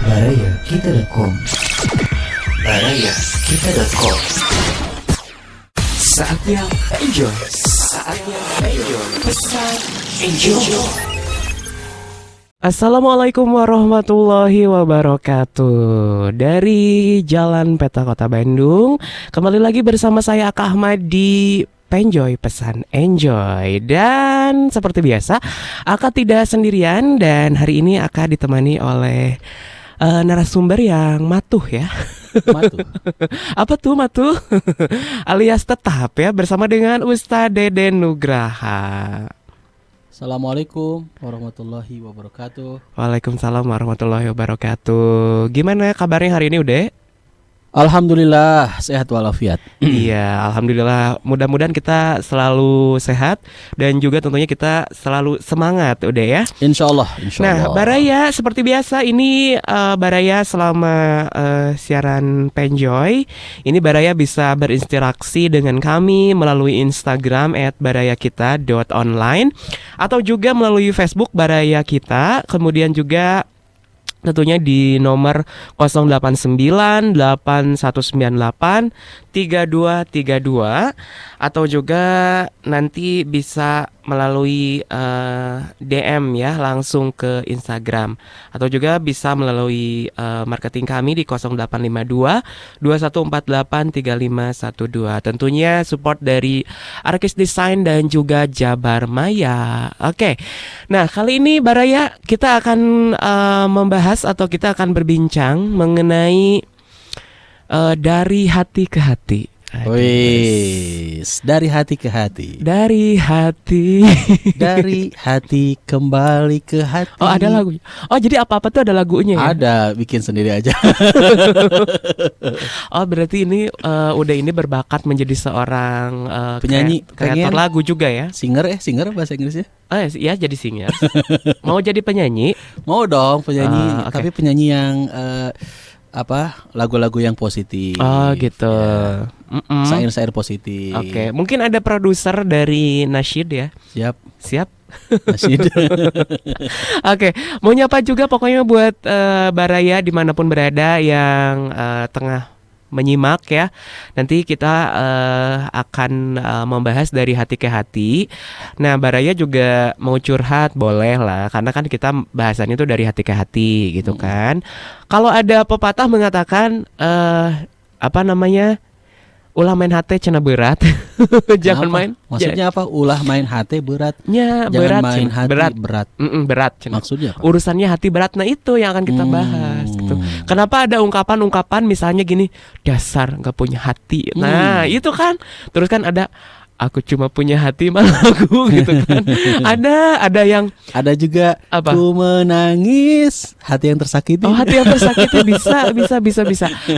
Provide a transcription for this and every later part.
Barayakita.com. Barayakita.com. Saatnya enjoy. Pesan enjoy. Assalamualaikum warahmatullahi wabarakatuh. Dari Jalan Peta Kota Bandung, kembali lagi bersama saya Aka Ahmad di Penjoy Pesan Enjoy. Dan seperti biasa, Aka tidak sendirian dan hari ini Aka ditemani oleh narasumber yang matuh ya. Matuh. Apa tuh matuh? Alias tetap ya, bersama dengan Ustadz Deden Nugraha. Assalamualaikum warahmatullahi wabarakatuh. Waalaikumsalam warahmatullahi wabarakatuh. Gimana kabarnya hari ini, Ude? Alhamdulillah sehat walafiat. Iya, alhamdulillah. Mudah-mudahan kita selalu sehat dan juga tentunya kita selalu semangat, udah ya. Insya Allah. Nah, Baraya seperti biasa ini Baraya selama siaran Penjoy ini Baraya bisa berinteraksi dengan kami melalui Instagram @barayakita.online atau juga melalui Facebook Baraya Kita, kemudian juga tentunya di nomor 0898-8198-3232 atau juga nanti bisa melalui DM ya langsung ke Instagram atau juga bisa melalui marketing kami di 0852-2148-3512. Tentunya support dari Arkis Design dan juga Jabar Maya. Oke. Nah, kali ini Baraya kita akan membahas atau kita akan berbincang mengenai dari hati ke hati. Wis, dari hati ke hati. Dari hati. Dari hati kembali ke hati. Oh, ada lagunya. Oh, jadi apa-apa tuh ada lagunya ya? Ada, bikin sendiri aja. Oh, berarti ini udah ini berbakat menjadi seorang penyanyi, kreator lagu juga ya? Singer bahasa Inggrisnya? Oh ya, jadi singer. Mau jadi penyanyi? Mau dong penyanyi, Okay. tapi penyanyi yang lagu-lagu yang positif. Oh gitu. Ya. Syair-syair positif. Oke, mungkin ada produser dari nasyid ya? Siap. Nasyid. Oke, mau nyapa juga pokoknya buat Baraya dimanapun berada yang tengah menyimak ya. Nanti kita akan membahas dari hati ke hati. Nah, Baraya juga mau curhat boleh lah, karena kan kita bahasannya itu dari hati ke hati gitu kan. Kalau ada pepatah mengatakan ulah main hati cenah berat. Jangan main. Maksudnya apa? Ulah main hati berat. Ya, jangan berat, main hati berat. Berat. Maksudnya apa? Urusannya hati berat. Nah, itu yang akan kita bahas gitu. Kenapa ada ungkapan-ungkapan misalnya gini, dasar enggak punya hati. Nah, itu kan. Terus kan ada aku cuma punya hati malaku gitu kan. Ada juga apa? Ku menangis hati yang tersakiti. Oh, hati yang tersakiti bisa.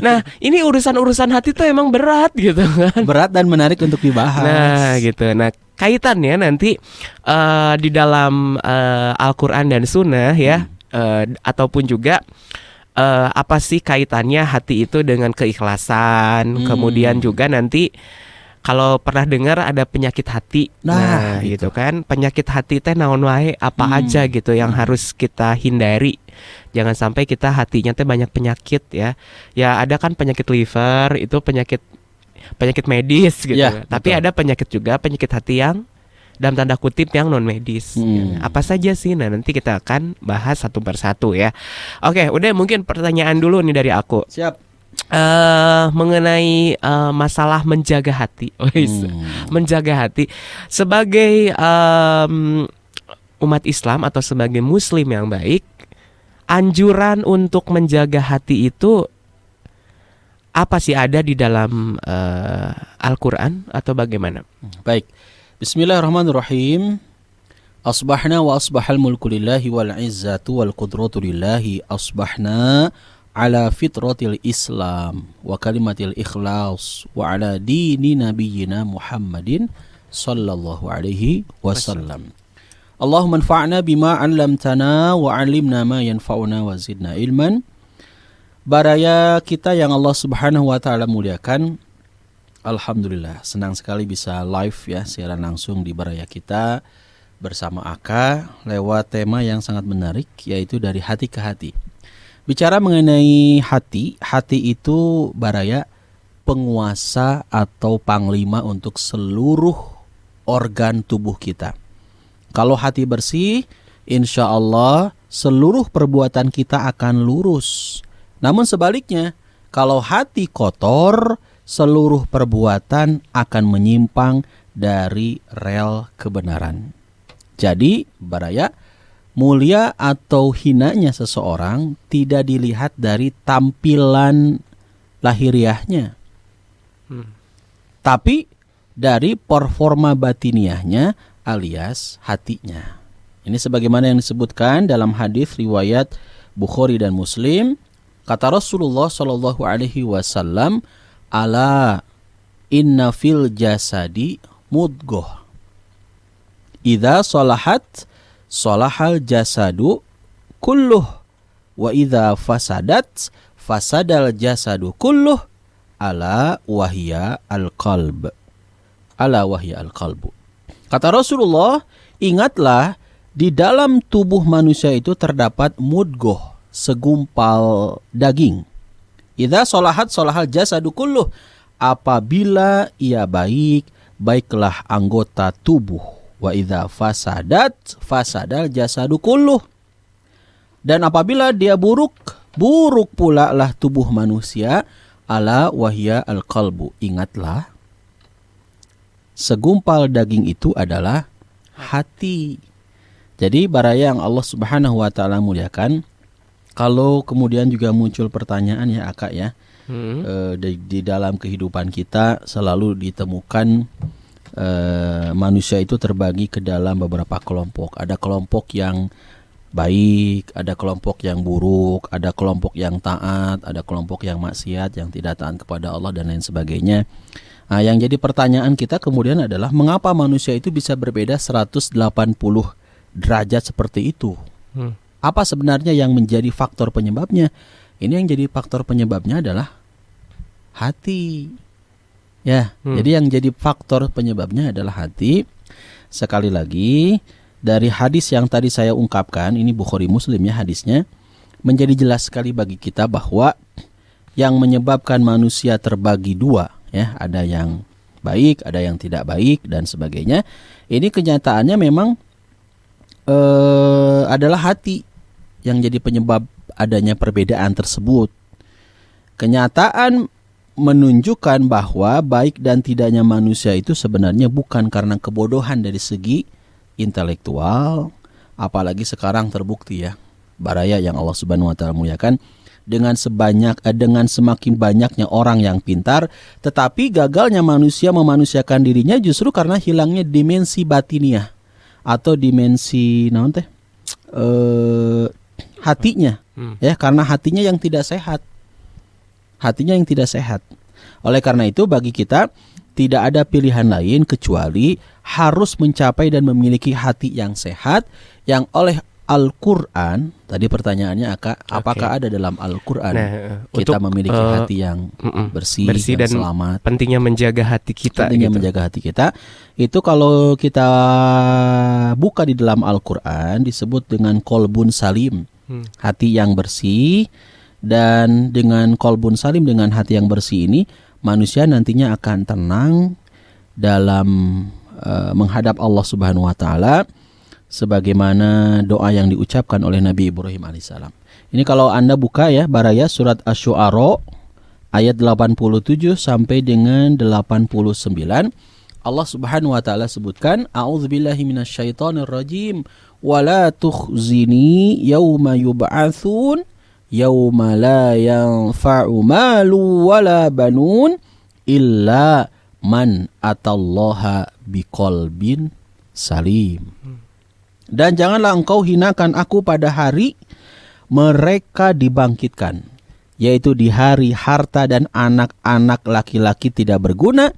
Nah, ini urusan hati tuh emang berat gitu kan. Berat dan menarik untuk dibahas. Nah, gitu. Nah, kaitannya nanti di dalam Al-Qur'an dan Sunnah ya, ataupun juga apa sih kaitannya hati itu dengan keikhlasan. Kemudian juga nanti kalau pernah dengar ada penyakit hati. Nah gitu kan. Penyakit hati teh naon wae apa aja gitu yang harus kita hindari. Jangan sampai kita hatinya teh banyak penyakit ya. Ya ada kan penyakit liver, itu penyakit medis gitu. Ya, tapi betul. Ada penyakit hati yang dalam tanda kutip yang non medis. Apa saja sih? Nah, nanti kita akan bahas satu persatu ya. Oke, udah mungkin pertanyaan dulu nih dari aku. Siap. Mengenai masalah menjaga hati. Menjaga hati sebagai umat Islam atau sebagai muslim yang baik, anjuran untuk menjaga hati itu apa sih, ada di dalam Al-Qur'an atau bagaimana? Baik. Bismillahirrahmanirrahim. Asbahna wa asbahal mulku lillahi wal izzatu wal qudratu lillahi asbahna ala fitratil Islam wa kalimatil ikhlas wa ala dini nabiyyina Muhammadin sallallahu alaihi wasallam. Allahumma anfa'na bima 'allamtana wa 'allimna ma yanfa'una wa zidna ilman. Baraya kita yang Allah Subhanahu wa taala muliakan, alhamdulillah senang sekali bisa live ya, siaran langsung di Baraya kita bersama Aka lewat tema yang sangat menarik, yaitu dari hati ke hati. Bicara mengenai hati, hati itu baraya penguasa atau panglima untuk seluruh organ tubuh kita. Kalau hati bersih, insya Allah seluruh perbuatan kita akan lurus. Namun sebaliknya, kalau hati kotor, seluruh perbuatan akan menyimpang dari rel kebenaran. Jadi, baraya, mulia atau hinanya seseorang tidak dilihat dari tampilan lahiriahnya, tapi dari performa batiniahnya alias hatinya. Ini sebagaimana yang disebutkan dalam hadis riwayat Bukhari dan Muslim. Kata Rasulullah Shallallahu Alaihi Wasallam, "Ala inna fil jasadi mudghah. Idza salahat salahal jasadu kulluh wa idza fasadat fasadal jasadu kulluh ala wahya al-qalb." Ala wahya al-qalbu. Kata Rasulullah, ingatlah di dalam tubuh manusia itu terdapat mudghah, segumpal daging. Idza salahat salahal jasadu kulluh. Apabila ia baik, baiklah anggota tubuh. Wa idza fasadat fasadal jasadu kulluh. Dan apabila dia buruk, buruk pula lah tubuh manusia. Ala wahya al-qalbu. Ingatlah, segumpal daging itu adalah hati. Jadi baraya yang Allah Subhanahu wa taala muliakan, kalau kemudian juga muncul pertanyaan ya Akak ya, di dalam kehidupan kita selalu ditemukan manusia itu terbagi ke dalam beberapa kelompok. Ada kelompok yang baik, ada kelompok yang buruk, ada kelompok yang taat, ada kelompok yang maksiat, yang tidak taat kepada Allah dan lain sebagainya. Nah, yang jadi pertanyaan kita kemudian adalah mengapa manusia itu bisa berbeda 180 derajat seperti itu? Apa sebenarnya yang menjadi faktor penyebabnya? Ini yang jadi faktor penyebabnya adalah hati. Ya, jadi yang jadi faktor penyebabnya adalah hati. Sekali lagi, dari hadis yang tadi saya ungkapkan, ini Bukhari Muslim ya hadisnya, menjadi jelas sekali bagi kita bahwa yang menyebabkan manusia terbagi dua, ya, ada yang baik, ada yang tidak baik dan sebagainya. Ini kenyataannya memang adalah hati yang jadi penyebab adanya perbedaan tersebut. Kenyataan menunjukkan bahwa baik dan tidaknya manusia itu sebenarnya bukan karena kebodohan dari segi intelektual, apalagi sekarang terbukti ya, baraya yang Allah Subhanahu wa taala muliakan, dengan semakin banyaknya orang yang pintar, tetapi gagalnya manusia memanusiakan dirinya justru karena hilangnya dimensi batiniah atau dimensi hatinya, ya, karena hatinya yang tidak sehat. Hatinya yang tidak sehat. Oleh karena itu bagi kita tidak ada pilihan lain kecuali harus mencapai dan memiliki hati yang sehat, yang oleh Al-Quran, tadi pertanyaannya apakah ada dalam Al-Quran kita memiliki hati yang bersih dan selamat. Pentingnya menjaga hati kita. Menjaga hati kita. Itu kalau kita buka di dalam Al-Quran disebut dengan kolbun salim, hati yang bersih. Dan dengan kolbun salim, dengan hati yang bersih ini, manusia nantinya akan tenang dalam menghadap Allah Subhanahu wa taala, sebagaimana doa yang diucapkan oleh Nabi Ibrahim alaihissalam. Ini kalau Anda buka ya, baraya surat Asy-Syu'ara ayat 87 sampai dengan 89. Allah Subhanahu wa taala sebutkan, a'udzubillahi minasyaitonirrajim, wala tukhzini yauma yub'atsun yauma la yanfa'u malu wala banun illa man atallaha biqalbin salim. Dan janganlah engkau hinakan aku pada hari mereka dibangkitkan, yaitu di hari harta dan anak-anak laki-laki tidak berguna,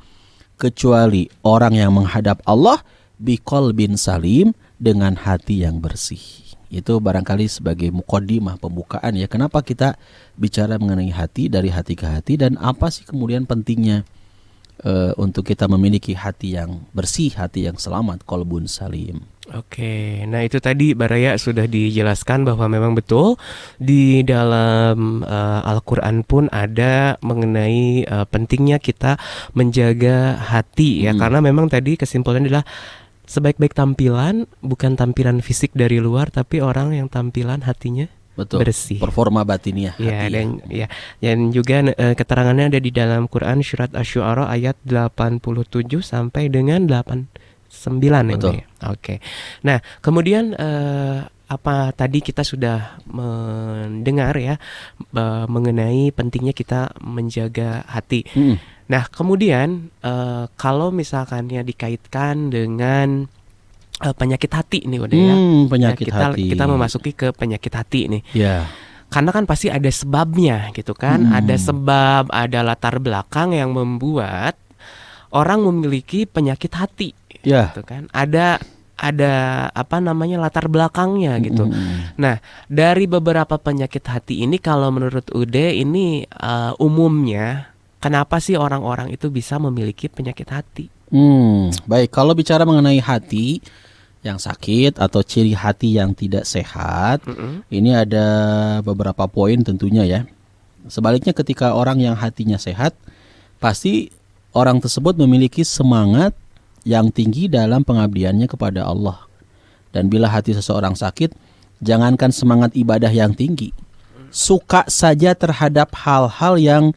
kecuali orang yang menghadap Allah biqalbin salim, dengan hati yang bersih. Itu barangkali sebagai muqaddimah, pembukaan ya, kenapa kita bicara mengenai hati, dari hati ke hati, dan apa sih kemudian pentingnya untuk kita memiliki hati yang bersih, hati yang selamat, qalbun salim. Oke, nah itu tadi Baraya sudah dijelaskan bahwa memang betul di dalam Al-Quran pun ada mengenai pentingnya kita menjaga hati ya, karena memang tadi kesimpulannya adalah sebaik-baik tampilan bukan tampilan fisik dari luar, tapi orang yang tampilan hatinya Betul. bersih. Performa batiniah Ya, hati. dan juga keterangannya ada di dalam Quran surat Asy-Syu'ara ayat 87 sampai dengan 89 ya, Betul. Bang, ya? Oke. Nah, kemudian apa tadi kita sudah mendengar ya mengenai pentingnya kita menjaga hati. Nah, kemudian kalau misalkannya dikaitkan dengan penyakit hati nih udah ya. Penyakit hati. Kita memasuki ke penyakit hati nih. Ya. Karena kan pasti ada sebabnya gitu kan. Ada sebab, ada latar belakang yang membuat orang memiliki penyakit hati. Ya. Gitu kan. Ada apa namanya latar belakangnya gitu. Nah, dari beberapa penyakit hati ini kalau menurut Ude ini umumnya kenapa sih orang-orang itu bisa memiliki penyakit hati? Baik, kalau bicara mengenai hati yang sakit atau ciri hati yang tidak sehat, ini ada beberapa poin tentunya ya. Sebaliknya ketika orang yang hatinya sehat, pasti orang tersebut memiliki semangat yang tinggi dalam pengabdiannya kepada Allah. Dan bila hati seseorang sakit, jangankan semangat ibadah yang tinggi, suka saja terhadap hal-hal yang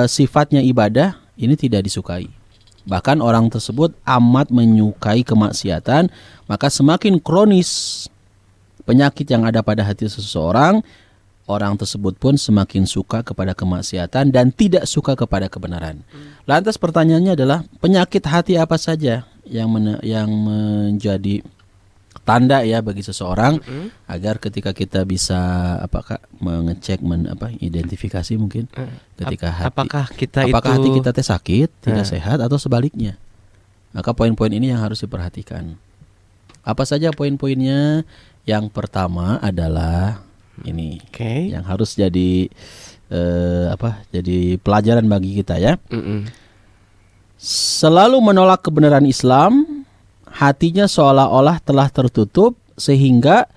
sifatnya ibadah ini tidak disukai. Bahkan orang tersebut amat menyukai kemaksiatan, maka semakin kronis penyakit yang ada pada hati seseorang, orang tersebut pun semakin suka kepada kemaksiatan dan tidak suka kepada kebenaran. Lantas pertanyaannya adalah penyakit hati apa saja yang menjadi tanda ya bagi seseorang agar ketika kita bisa mengecek identifikasi mungkin ketika hati apakah hati kita sakit, tidak sehat atau sebaliknya. Maka poin-poin ini yang harus diperhatikan. Apa saja poin-poinnya? Yang pertama adalah ini yang harus jadi jadi pelajaran bagi kita ya. Selalu menolak kebenaran Islam, hatinya seolah-olah telah tertutup sehingga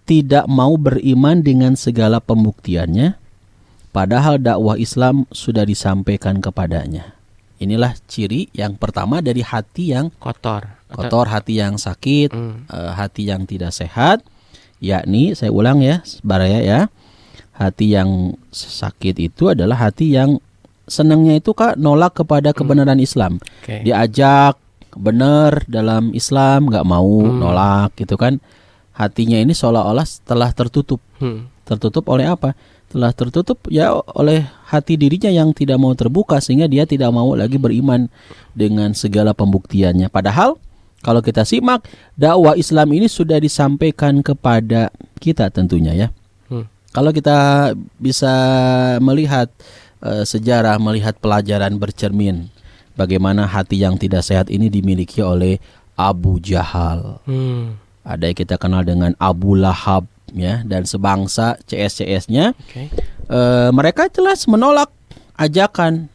tidak mau beriman dengan segala pembuktiannya, padahal dakwah Islam sudah disampaikan kepadanya. Inilah ciri yang pertama dari hati yang kotor, hati yang sakit, hati yang tidak sehat, yakni saya ulang ya, Baraya ya, hati yang sakit itu adalah hati yang senangnya itu nolak kepada kebenaran Islam. Diajak benar dalam Islam nggak mau, nolak gitu kan. Hatinya ini seolah-olah telah tertutup. Tertutup oleh apa? Telah tertutup ya oleh hati dirinya yang tidak mau terbuka, sehingga dia tidak mau lagi beriman dengan segala pembuktiannya. Padahal kalau kita simak, dakwah Islam ini sudah disampaikan kepada kita tentunya ya. Kalau kita bisa melihat sejarah, melihat pelajaran bercermin bagaimana hati yang tidak sehat ini dimiliki oleh Abu Jahal. Ada yang kita kenal dengan Abu Lahab ya, dan sebangsa CS-CS-nya. Mereka jelas menolak ajakan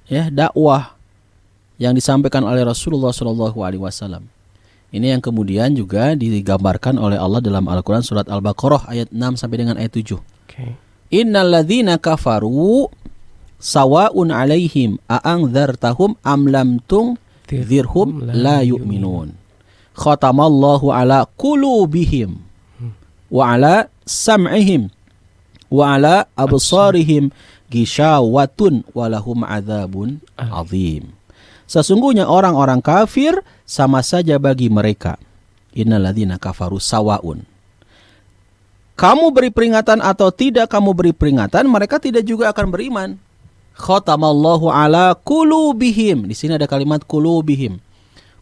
ya dakwah yang disampaikan oleh Rasulullah SAW. Ini yang kemudian juga digambarkan oleh Allah dalam Al-Quran surat Al-Baqarah ayat 6 sampai dengan ayat 7. Innal ladzina kafaru sawa'un 'alaihim a'andzartahum am lam tunzirhum la yu'minun. Khatamallahu ala qulubihim wa ala sam'ihim wa ala absarihim gishawatun walahum adzabun azim. Sesungguhnya orang-orang kafir sama saja bagi mereka. Innalladzina kafaru sawaun. Kamu beri peringatan atau tidak kamu beri peringatan, mereka tidak juga akan beriman. Khatamallahu ala qulubihim. Di sini ada kalimat qulubihim.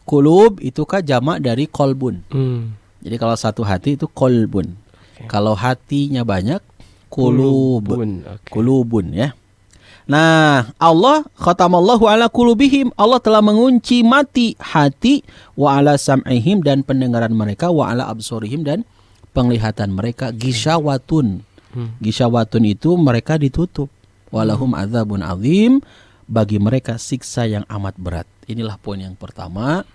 Qulub itu jamak dari kolbun. Jadi kalau satu hati itu kolbun. Kalau hatinya banyak, qulubun. Qulubun ya. Nah, Allah khatamallahu ala qulubihim, Allah telah mengunci mati hati, wa ala sam'ihim dan pendengaran mereka, wa ala absorihim dan penglihatan mereka, gishawatun. Gishawatun itu mereka ditutup. Walahum adzabun azim, bagi mereka siksa yang amat berat. Inilah poin yang pertama.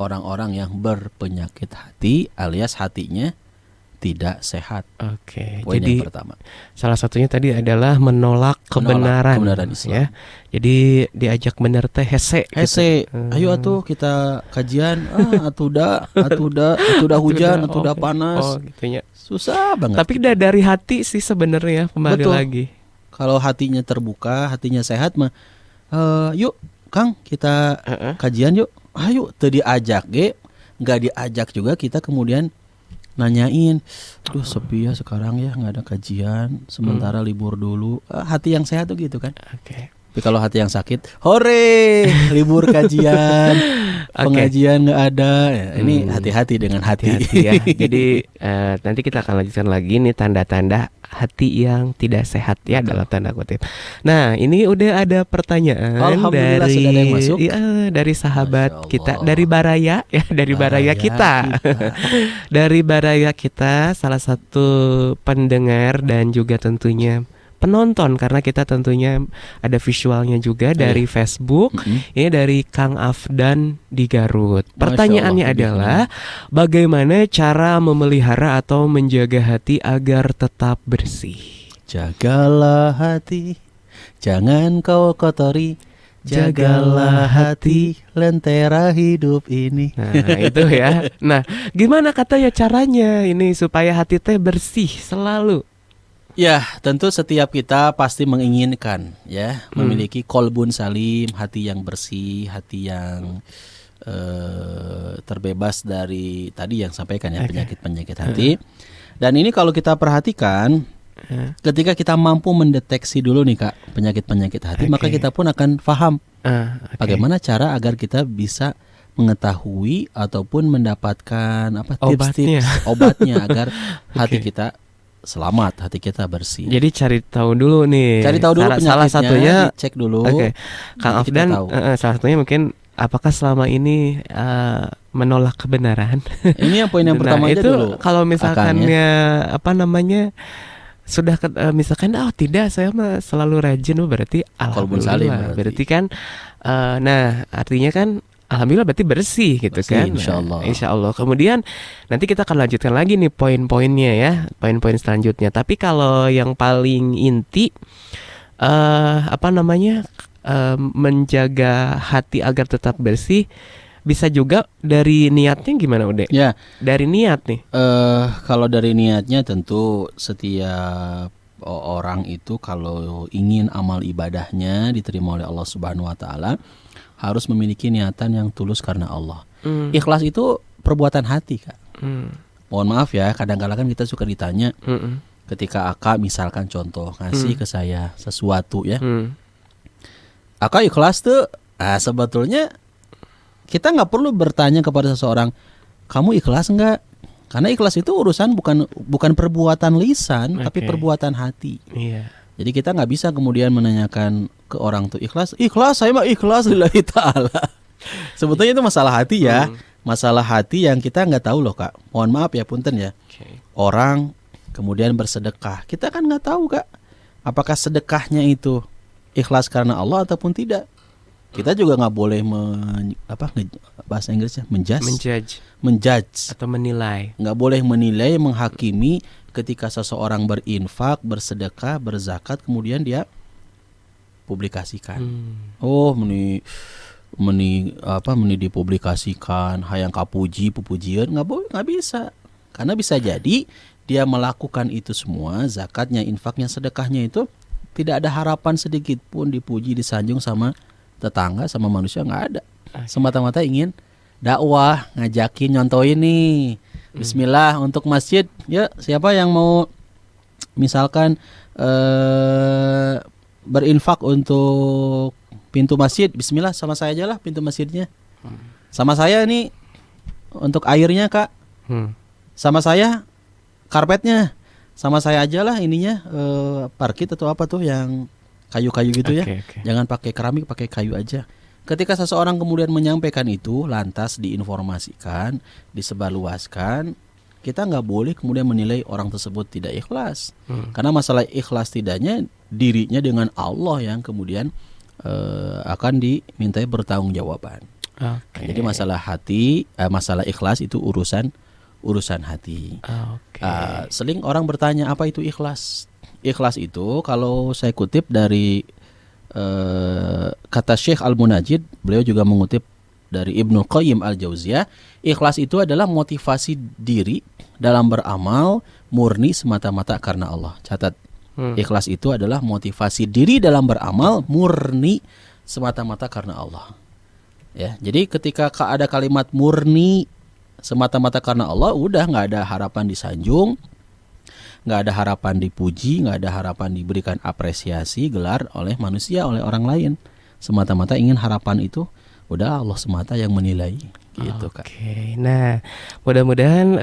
orang-orang yang berpenyakit hati alias hatinya tidak sehat. Oke. Poin Jadi yang pertama. salah satunya tadi adalah menolak kebenaran, Islam. ya. Jadi diajak bener teh hese. Hese, gitu. ayo atuh kita kajian. Atuda hujan, atuda oke. panas. Oh, gitunya. Susah banget. Tapi dari hati sih sebenarnya kembali Betul. lagi. Kalau hatinya terbuka, hatinya sehat mah, yuk Kang kita kajian yuk. Ayo, teu diajak ge, nggak diajak juga kita kemudian nanyain, aduh sepi ya sekarang ya nggak ada kajian, sementara libur dulu. Hati yang sehat tuh gitu kan. Oke. Tapi kalau hati yang sakit, hore libur kajian, pengajian nggak ada. Ya, ini hati-hati dengan hati. Hati-hati ya. Jadi nanti kita akan lanjutkan lagi nih tanda-tanda hati yang tidak sehat ya dalam tanda kutip. Nah ini udah ada pertanyaan Alhamdulillah dari sudah ada yang masuk. Dari sahabat Masya kita, Allah. dari Baraya ya, dari Baraya kita. Dari Baraya kita, salah satu pendengar dan juga tentunya penonton, karena kita tentunya ada visualnya juga dari Facebook. Ini dari Kang Afdan di Garut. Pertanyaannya Allah, adalah bagaimana cara memelihara atau menjaga hati agar tetap bersih? Jagalah hati, jangan kau kotori. Jagalah hati, lentera hidup ini. Nah itu ya. Nah gimana katanya caranya ini supaya hati teh bersih selalu? Ya, tentu setiap kita pasti menginginkan ya memiliki kolbun salim, hati yang bersih, hati yang terbebas dari tadi yang sampaikan ya penyakit-penyakit hati. Dan ini kalau kita perhatikan, ketika kita mampu mendeteksi dulu nih Kak penyakit-penyakit hati, maka kita pun akan paham bagaimana cara agar kita bisa mengetahui ataupun mendapatkan tips-tips obatnya agar hati kita selamat, hati kita bersih. Jadi cari tahu dulu nih. Cari tahu dulu salah satunya cek dulu. Kang Afdan, salah satunya mungkin apakah selama ini menolak kebenaran? Ini yang poin yang pertama aja itu dulu. kalau misalkannya sudah misalkan tidak, saya mah selalu rajin, berarti alhamdulillah. Berarti kan artinya kan alhamdulillah berarti bersih gitu bersih, kan. Insya Allah. Kemudian nanti kita akan lanjutkan lagi nih poin-poinnya ya, poin-poin selanjutnya. Tapi kalau yang paling inti menjaga hati agar tetap bersih bisa juga dari niatnya gimana Ude? Ya, dari niat nih. Kalau dari niatnya tentu setiap orang itu kalau ingin amal ibadahnya diterima oleh Allah Subhanahu wa taala harus memiliki niatan yang tulus karena Allah. Ikhlas itu perbuatan hati, Kak. Mohon maaf ya, kadang-kadang kan kita suka ditanya ketika Aka misalkan contoh ngasih ke saya sesuatu ya. Aka ikhlas tuh, sebetulnya kita nggak perlu bertanya kepada seseorang, kamu ikhlas nggak? Karena ikhlas itu urusan bukan perbuatan lisan, tapi perbuatan hati. Iya. Jadi kita nggak bisa kemudian menanyakan ke orang tuh ikhlas, saya mah ikhlas lillahi ta'ala. Sebetulnya itu masalah hati ya, masalah hati yang kita nggak tahu loh Kak. Mohon maaf ya punten ya. Orang kemudian bersedekah, kita kan nggak tahu Kak, apakah sedekahnya itu ikhlas karena Allah ataupun tidak. Kita juga nggak boleh bahasa Inggrisnya menjudge atau menilai. Nggak boleh menilai, menghakimi ketika seseorang berinfak, bersedekah, berzakat, kemudian dia publikasikan. Oh, meni dipublikasikan, hayang kapuji, pupujian, nggak bisa. Karena bisa jadi dia melakukan itu semua, zakatnya, infaknya, sedekahnya itu tidak ada harapan sedikit pun dipuji, disanjung sama tetangga, sama manusia, nggak ada. Semata-mata ingin dakwah, ngajakin, nyontohin nih. Bismillah untuk masjid. Ya, siapa yang mau misalkan berinfak untuk pintu masjid, bismillah sama saya aja lah pintu masjidnya. Sama saya nih untuk airnya Kak. Sama saya karpetnya. Sama saya aja lah ininya parkit atau apa tuh yang kayu-kayu gitu ya. Jangan pakai keramik, pakai kayu aja. Ketika seseorang kemudian menyampaikan itu, lantas diinformasikan, disebarluaskan, kita nggak boleh kemudian menilai orang tersebut tidak ikhlas. Karena masalah ikhlas tidaknya dirinya dengan Allah yang kemudian akan dimintai bertanggung jawaban. Oke. Jadi masalah hati, masalah ikhlas itu urusan hati. Oke. Sering orang bertanya apa itu ikhlas? Ikhlas itu kalau saya kutip dari kata Syekh Al-Munajjid, beliau juga mengutip dari Ibnu Qayyim Al-Jauziyah, ikhlas itu adalah motivasi diri dalam beramal murni semata-mata karena Allah. Catat, ikhlas itu adalah motivasi diri dalam beramal murni semata-mata karena Allah. Ya, jadi ketika ada kalimat murni semata-mata karena Allah, udah nggak ada harapan disanjung, nggak ada harapan dipuji, nggak ada harapan diberikan apresiasi, gelar oleh manusia, oleh orang lain. Semata-mata ingin harapan itu, udah Allah semata yang menilai, gitu Kak. Oke, nah mudah-mudahan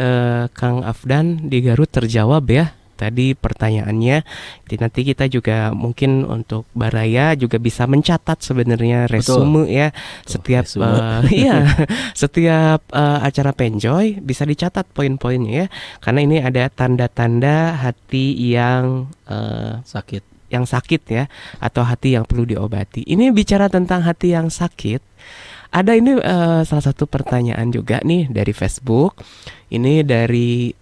Kang Afdan di Garut terjawab ya tadi pertanyaannya. Jadi nanti kita juga mungkin untuk Baraya juga bisa mencatat sebenarnya resume ya. Setiap iya, setiap acara Penjoy bisa dicatat poin-poinnya ya. Karena ini ada tanda-tanda hati yang sakit ya, atau hati yang perlu diobati. Ini bicara tentang hati yang sakit. Ada ini salah satu pertanyaan juga nih dari Facebook. Ini dari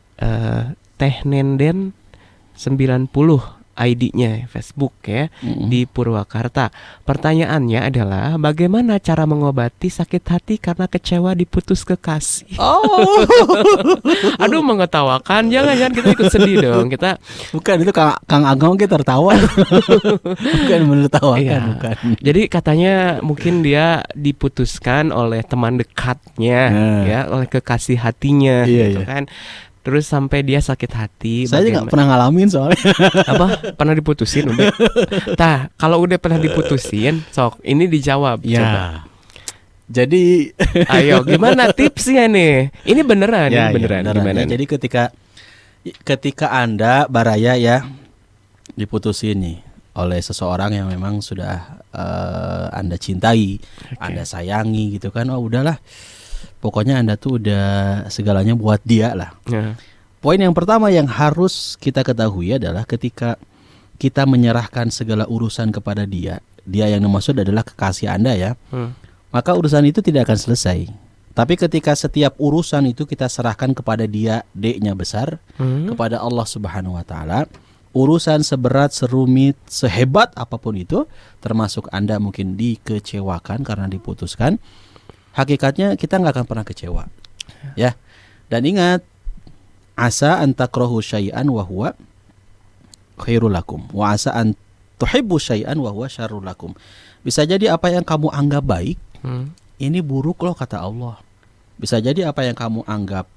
Teh Nenden 90 ID-nya Facebook ya, di Purwakarta. Pertanyaannya adalah bagaimana cara mengobati sakit hati karena kecewa diputus kekasih? Oh. Aduh, mengetawakan. Jangan kita ikut sedih dong. Kita bukan itu Kang Agong kita tertawa. Bukan menertawakan, iya. Bukan. Jadi katanya mungkin dia diputuskan oleh teman dekatnya ya, oleh kekasih hatinya gitu kan. Terus sampai dia sakit hati. Saya nggak pernah ngalamin soalnya. Apa? Pernah diputusin udah? Tah, kalau udah pernah diputusin, sok ini dijawab. Ya. Coba. Jadi, ayo gimana tipsnya nih? Ini beneran, ya, ini beneran. Ya, gimana? Ya, jadi ketika Anda Baraya ya diputusin nih oleh seseorang yang memang sudah Anda cintai, Anda sayangi gitu kan? Oh udahlah. Pokoknya Anda tuh udah segalanya buat dia lah. Poin yang pertama yang harus kita ketahui adalah ketika kita menyerahkan segala urusan kepada dia yang dimaksud adalah kekasih Anda ya, maka urusan itu tidak akan selesai. Tapi ketika setiap urusan itu kita serahkan kepada dia, D-nya besar, kepada Allah Subhanahu wa Ta'ala, urusan seberat, serumit, sehebat apapun itu, termasuk Anda mungkin dikecewakan karena diputuskan, hakikatnya kita nggak akan pernah kecewa, ya. Dan ingat, asa an takrahu syai'an wa huwa khairul lakum, wa asa an tuhibbu syai'an wa huwa syarrul lakum. Bisa jadi apa yang kamu anggap baik, ini buruk loh kata Allah. Bisa jadi apa yang kamu anggap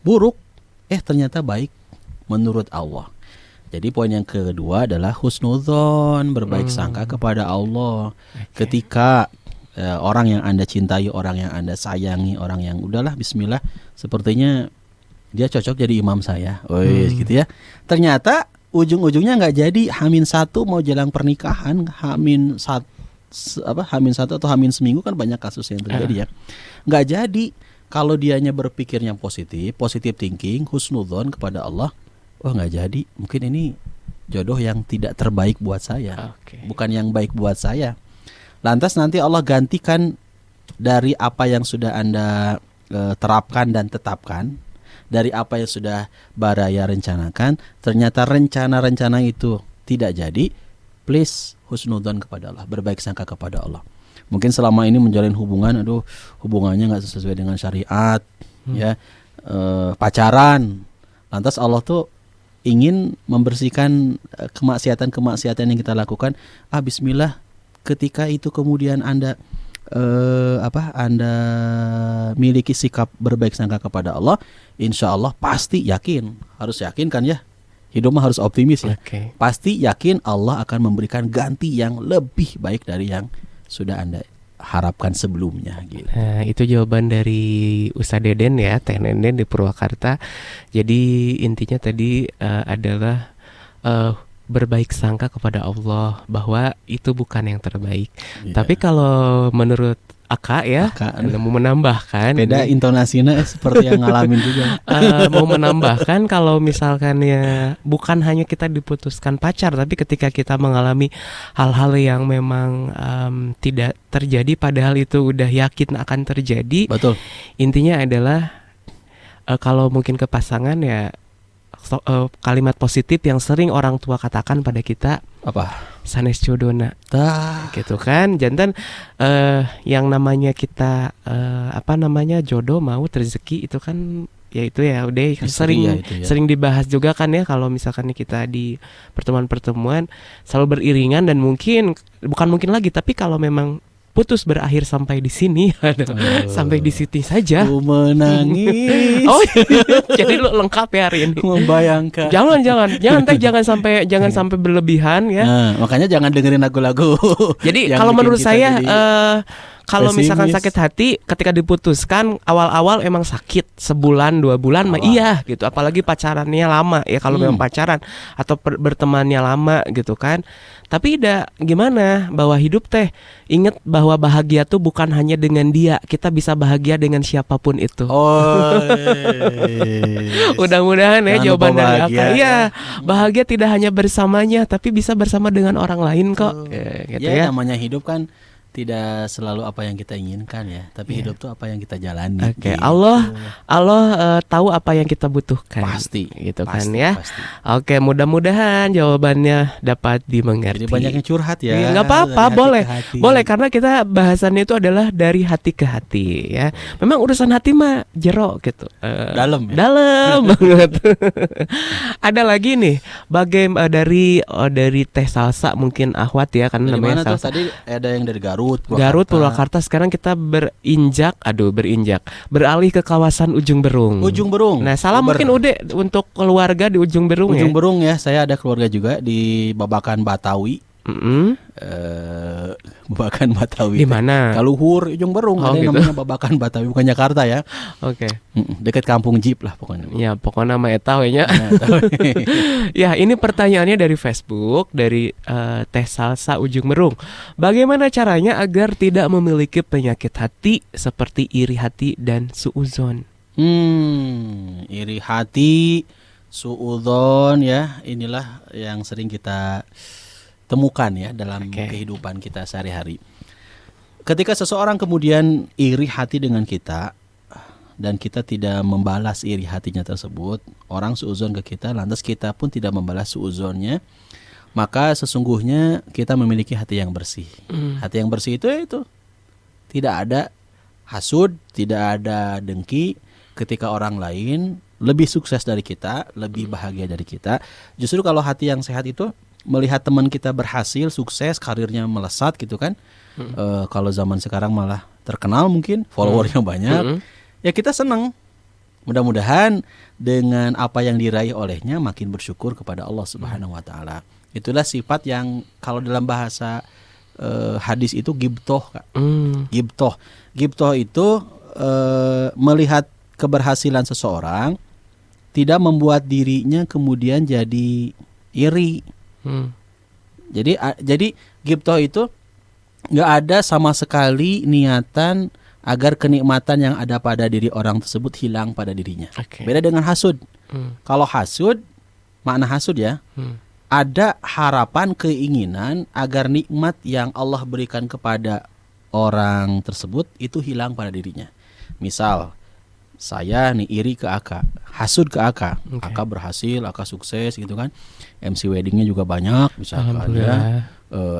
buruk, ternyata baik menurut Allah. Jadi poin yang kedua adalah husnudzon, berbaik sangka kepada Allah. Ketika orang yang Anda cintai, orang yang Anda sayangi, orang yang udahlah bismillah, sepertinya dia cocok jadi imam saya, gitu ya. Ternyata ujung-ujungnya nggak jadi, H-1 mau jelang pernikahan, H-1 atau H- seminggu kan banyak kasus yang terjadi ya. Nggak jadi. Kalau dianya berpikirnya positif thinking, husnudzon kepada Allah, nggak jadi. Mungkin ini jodoh yang tidak terbaik buat saya, bukan yang baik buat saya. Lantas nanti Allah gantikan dari apa yang sudah Anda terapkan dan tetapkan, dari apa yang sudah Baraya rencanakan, ternyata rencana-rencana itu tidak jadi. Please husnudzon kepada Allah, berbaik sangka kepada Allah. Mungkin selama ini menjalin hubungan, hubungannya nggak sesuai dengan syariat, ya, pacaran. Lantas Allah tuh ingin membersihkan kemaksiatan yang kita lakukan. Bismillah. Ketika itu kemudian Anda Anda miliki sikap berbaik sangka kepada Allah, insya Allah pasti harus yakin kan ya, hidup mah harus optimis ya. Pasti yakin Allah akan memberikan ganti yang lebih baik dari yang sudah Anda harapkan sebelumnya gitu. Nah, itu jawaban dari Ustadz Deden ya, Teh Nenden di Purwakarta. Jadi intinya tadi adalah berbaik sangka kepada Allah bahwa itu bukan yang terbaik. Tapi kalau menurut Aka ya, Aka, mau menambahkan beda intonasinya seperti yang ngalamin juga. mau menambahkan kalau misalkan ya bukan hanya kita diputuskan pacar, tapi ketika kita mengalami hal-hal yang memang tidak terjadi padahal itu udah yakin akan terjadi. Betul. Intinya adalah kalau mungkin ke pasangan ya kalimat positif yang sering orang tua katakan pada kita, Apa? sanes jodona. Tah. Gitu kan, jantan yang namanya kita jodoh mau rezeki itu kan ya itu ya udah Misteri ya itu ya. sering dibahas juga kan ya kalau misalkan kita di pertemuan-pertemuan selalu beriringan dan bukan mungkin lagi, tapi kalau memang putus berakhir sampai di sini sampai di sini saja. Ku menangis. Oh, jadi lu lengkap ya hari ini. Membayangkan. Jangan sampai berlebihan ya. Nah, makanya jangan dengerin lagu-lagu. Jadi yang kalau bikin menurut kita saya jadi kalau misalkan pesimis. sakit hati ketika diputuskan awal-awal emang sakit sebulan 2 bulan mah iya gitu, apalagi pacarannya lama ya kalau memang pacaran atau bertemannya lama gitu kan. Tapi gimana bahwa hidup teh ingat bahwa bahagia tuh bukan hanya dengan dia, kita bisa bahagia dengan siapapun itu. Oh. Mudah-mudahan ya Jangan jawaban lupa dari bahagia, Aka. ya. Iya, bahagia tidak hanya bersamanya tapi bisa bersama dengan orang lain kok. Gitu Ya, ya. namanya hidup kan tidak selalu apa yang kita inginkan ya, tapi hidup tuh apa yang kita jalani. Oke, Gitu. Allah tahu apa yang kita butuhkan. Pasti, gitu kan pasti, ya. pasti. Oke, mudah-mudahan jawabannya dapat dimengerti. Jadi banyak yang curhat ya. Iya, nggak apa-apa, dari hati boleh, ke hati. boleh karena kita bahasannya itu adalah dari hati ke hati ya. Memang urusan hati mah jero gitu. Dalam ya? Dalam banget. Ada lagi nih, dari Teh Salsa mungkin Ahwat ya, karena Dari mana namanya tuh Salsa. tadi ada yang dari Garut, Purwakarta. Sekarang kita beralih ke kawasan Ujung Berung. Ujung Berung. Nah, salam mungkin Ude untuk keluarga di Ujung Berung Ujung ya. Berung ya, saya ada keluarga juga di Babakan Batawi. Babakan Batawi. Di mana? Kaluhur, Ujung Berung. Oh, Ada yang gitu. namanya Babakan Batawi, bukan Jakarta ya. Oke. Dekat Kampung Jeep lah pokoknya. Ya, pokoknya nama eta we nya. Nah, tahu. Ya, ini pertanyaannya dari Facebook dari Teh Salsa Ujung Berung. Bagaimana caranya agar tidak memiliki penyakit hati seperti iri hati dan suuzon? Iri hati, suudzon ya, inilah yang sering kita temukan ya dalam kehidupan kita sehari-hari. Ketika seseorang kemudian iri hati dengan kita dan kita tidak membalas iri hatinya tersebut, orang suudzon ke kita, lantas kita pun tidak membalas suudzonnya, maka sesungguhnya kita memiliki hati yang bersih. Hati yang bersih itu tidak ada hasud, tidak ada dengki ketika orang lain lebih sukses dari kita, lebih bahagia dari kita. Justru kalau hati yang sehat itu melihat teman kita berhasil, sukses, karirnya melesat gitu kan. Kalau zaman sekarang malah terkenal mungkin, followernya banyak. Ya kita senang. Mudah-mudahan dengan apa yang diraih olehnya makin bersyukur kepada Allah Subhanahu wa taala. Itulah sifat yang kalau dalam bahasa hadis itu gibtoh, Kak. Gibtoh. Gibtoh itu melihat keberhasilan seseorang tidak membuat dirinya kemudian jadi iri. Jadi gibtoh itu nggak ada sama sekali niatan agar kenikmatan yang ada pada diri orang tersebut hilang pada dirinya. Beda dengan hasud. Kalau hasud, makna hasud ya, ada harapan, keinginan agar nikmat yang Allah berikan kepada orang tersebut itu hilang pada dirinya. Misal saya nih iri ke Aka, hasud ke Aka, Aka berhasil, Aka sukses gitu kan, MC weddingnya juga banyak, misalkan ya,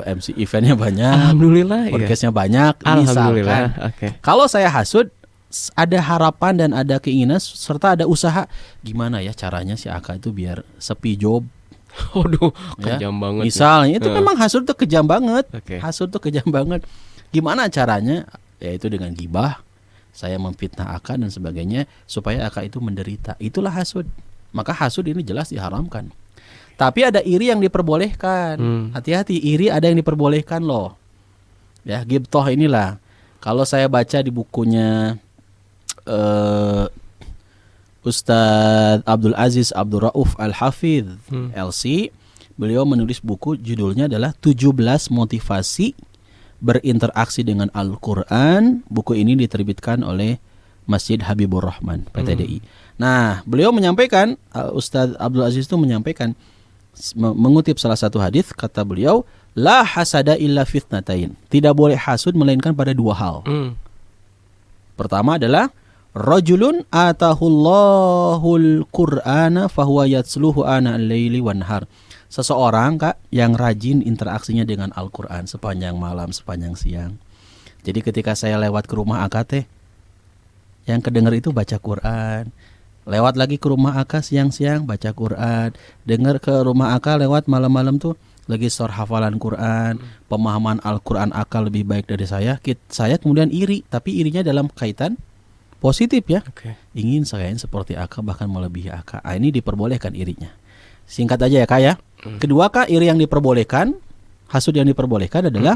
MC eventnya banyak, Alhamdulillah, podcastnya banyak, misalkan. Kalau saya hasud, ada harapan dan ada keinginan serta ada usaha, gimana ya caranya si Aka itu biar sepi job. Waduh, kejam banget. Misalnya itu memang hasud tuh kejam banget, hasud tuh kejam banget. Gimana caranya? Yaitu dengan gibah. Saya memfitnah Aka dan sebagainya supaya Aka itu menderita. Itulah hasud. Maka hasud ini jelas diharamkan. Tapi ada iri yang diperbolehkan. Hati-hati, iri ada yang diperbolehkan loh. Ya, gibtoh inilah. Kalau saya baca di bukunya Ustadz Abdul Aziz Abdul Rauf Al-Hafidh LC, beliau menulis buku judulnya adalah 17 motivasi berinteraksi dengan Al-Quran. Buku ini diterbitkan oleh Masjid Habibur Rahman PTDI. Nah, beliau menyampaikan, Ustadz Abdul Aziz itu menyampaikan, mengutip salah satu hadis, kata beliau, la hasada illa fitnatain. Tidak boleh hasud melainkan pada dua hal. Pertama adalah rajulun atahullahul qur'ana fahuwa yatsluhu ana al-laili wan nahar. Seseorang, Kak, yang rajin interaksinya dengan Al-Qur'an sepanjang malam, sepanjang siang. Jadi ketika saya lewat ke rumah Akak, yang kedengar itu baca Quran. Lewat lagi ke rumah Akak siang-siang baca Quran. Dengar ke rumah Akak lewat malam-malam tuh lagi sor hafalan Quran. Pemahaman Al-Quran Akak lebih baik dari saya. Saya kemudian iri, tapi irinya dalam kaitan positif ya. Ingin saya seperti Akak, bahkan melebihi Akak. Ini diperbolehkan irinya. Singkat aja ya Kak ya. Kedua Kak, iri yang diperbolehkan, hasud yang diperbolehkan adalah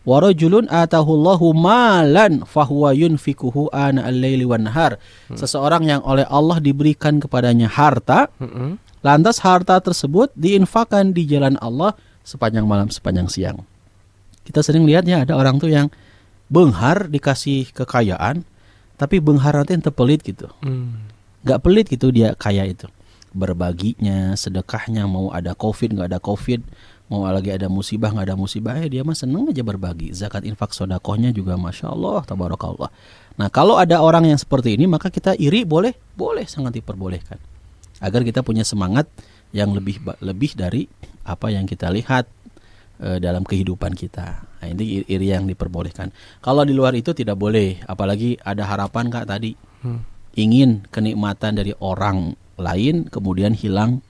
warajulun atahullahu malan fahuwa yunfikuhu ana al-laili wan nahar. Seseorang yang oleh Allah diberikan kepadanya harta, lantas harta tersebut diinfakkan di jalan Allah sepanjang malam, sepanjang siang. Kita sering lihat ya, ada orang tuh yang benghar dikasih kekayaan, tapi benghar nanti ente pelit gitu. Gak pelit gitu dia kaya itu. Berbaginya, sedekahnya, mau ada covid gak ada covid, mau lagi ada musibah nggak ada musibah, dia mah seneng aja berbagi. Zakat infak sodakohnya juga masya Allah, tabarakallah. Nah kalau ada orang yang seperti ini, maka kita iri boleh sangat diperbolehkan, agar kita punya semangat yang lebih dari apa yang kita lihat dalam kehidupan kita. Nah, ini iri yang diperbolehkan. Kalau di luar itu tidak boleh, apalagi ada harapan Kak tadi, ingin kenikmatan dari orang lain kemudian hilang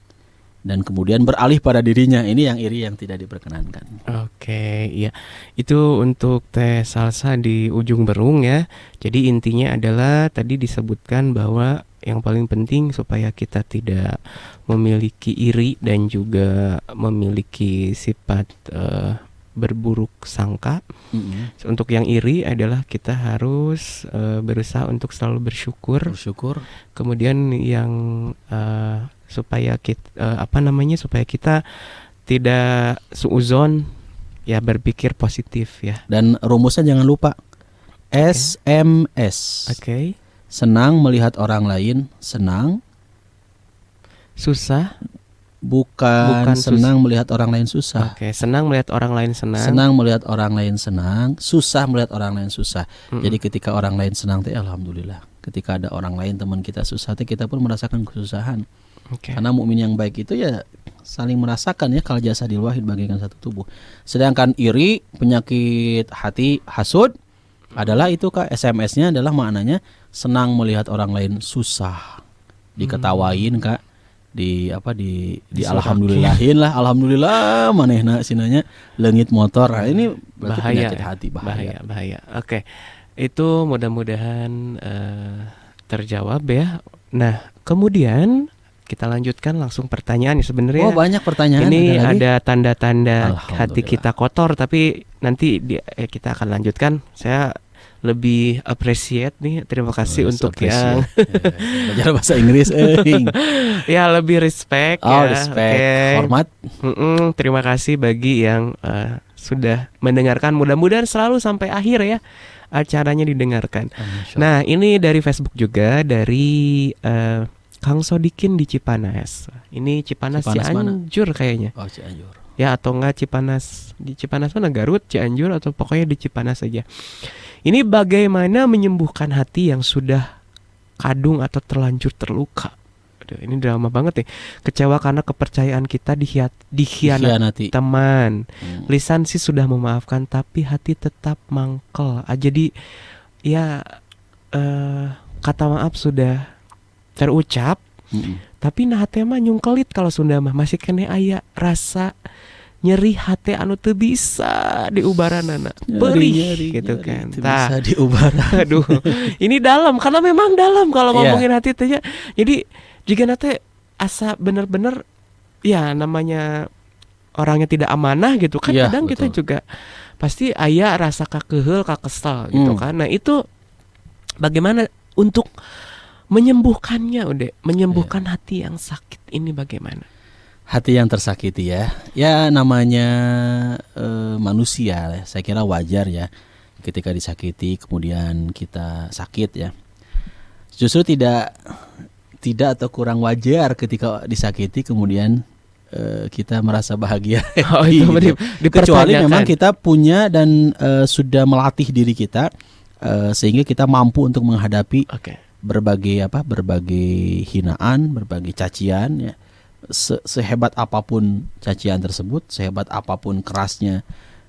dan kemudian beralih pada dirinya. Ini yang iri yang tidak diperkenankan. Oke, iya. Itu untuk Teh Salsa di ujung Berung ya. Jadi intinya adalah tadi disebutkan bahwa yang paling penting supaya kita tidak memiliki iri dan juga memiliki sifat berburuk sangka. Untuk yang iri adalah kita harus berusaha untuk selalu bersyukur. Kemudian yang supaya kita supaya kita tidak suuzon ya, berpikir positif ya. Dan rumusnya jangan lupa SMS. Senang melihat orang lain senang. Susah bukan senang melihat orang lain susah. Senang melihat orang lain senang. Senang melihat orang lain senang, susah melihat orang lain susah. Jadi ketika orang lain senang alhamdulillah. Ketika ada orang lain teman kita susah kita pun merasakan kesusahan. Karena mukmin yang baik itu ya saling merasakan ya, kal jasadil wahid, bagaikan satu tubuh. Sedangkan iri, penyakit hati, hasud adalah itu Kak, SMS-nya adalah maknanya senang melihat orang lain susah. Diketawain Kak, di alhamdulillahin lah, alhamdulillah manehna sinanya leungit motor. Nah, ini berarti penyakit hati, bahaya. Oke. Itu mudah-mudahan terjawab ya. Nah, kemudian kita lanjutkan langsung pertanyaan sebenarnya. Banyak pertanyaan. Ini ada tanda-tanda hati kita kotor, tapi nanti kita akan lanjutkan. Saya lebih appreciate nih. Terima kasih untuk yang belajar bahasa Inggris. Ya, lebih respect respect, hormat. Terima kasih bagi yang sudah mendengarkan. Mudah-mudahan selalu sampai akhir ya acaranya didengarkan. Nah, ini dari Facebook juga, dari Kang Sodikin di Cipanas. Ini Cipanas Cianjur kayaknya. Cianjur. Ya, atau enggak Cipanas. Di Cipanas mana? Garut, Cianjur, atau pokoknya di Cipanas saja. Ini bagaimana menyembuhkan hati yang sudah kadung atau terlanjur terluka. Aduh, ini drama banget nih. Kecewa karena kepercayaan kita dikhianati teman. Lisan sih sudah memaafkan, tapi hati tetap mangkel. Jadi ya kata maaf sudah terucap, tapi nah hati mah nyungkelit. Kalau Sunda mah masih kene aya rasa nyeri hati anu teu bisa diubaranana, perih gitu kan. Bisa diubaran. Aduh, ini dalam, karena memang dalam kalau ngomongin hati teh. Jadi jika nate asa bener-bener ya namanya orangnya tidak amanah gitu kan. Kadang betul. Kita juga pasti aya rasa kakeheul, kakesel gitu kan. Nah, itu bagaimana untuk menyembuhkannya, menyembuhkan hati yang sakit ini bagaimana? Hati yang tersakiti ya. Ya namanya manusia, saya kira wajar ya ketika disakiti kemudian kita sakit ya. Justru tidak atau kurang wajar ketika disakiti kemudian kita merasa bahagia. Oh, itu Gitu. Kecuali dipertanyakan. memang kita punya dan sudah melatih diri kita sehingga kita mampu untuk menghadapi Oke. berbagai hinaan, berbagai cacian ya. Sehebat apapun cacian tersebut, sehebat apapun kerasnya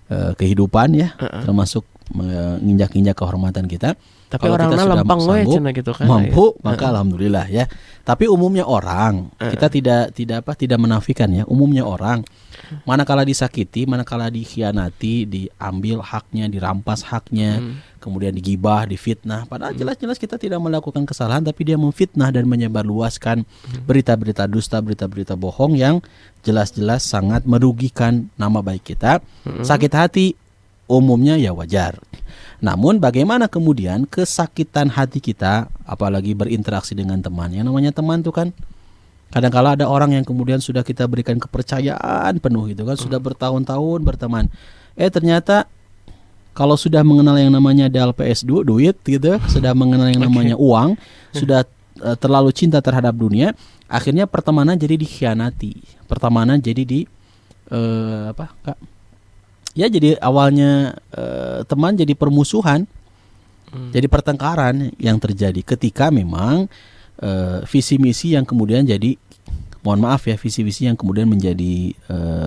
kehidupan ya, termasuk menginjak-injak kehormatan kita. Tapi Kalau kita orangnya sudah lempeng we sanggup, cenah gitu kan. mampu, ya. maka alhamdulillah ya. Tapi umumnya orang, kita tidak menafikan ya, umumnya orang manakala disakiti, manakala dikhianati, diambil haknya, dirampas haknya, kemudian digibah, difitnah, padahal jelas-jelas kita tidak melakukan kesalahan tapi dia memfitnah dan menyebarluaskan berita-berita dusta, berita-berita bohong yang jelas-jelas sangat merugikan nama baik kita. Sakit hati umumnya ya wajar. Namun bagaimana kemudian kesakitan hati kita apalagi berinteraksi dengan teman. Yang namanya teman itu kan kadang-kala ada orang yang kemudian sudah kita berikan kepercayaan penuh gitu kan, sudah bertahun-tahun berteman. Ternyata kalau sudah mengenal yang namanya DLPS duit gitu, sudah mengenal yang namanya uang, sudah terlalu cinta terhadap dunia, akhirnya pertemanan jadi dikhianati. Pertemanan jadi Kak? Ya jadi awalnya teman jadi permusuhan, jadi pertengkaran yang terjadi ketika memang visi misi yang kemudian jadi, mohon maaf ya, visi misi yang kemudian menjadi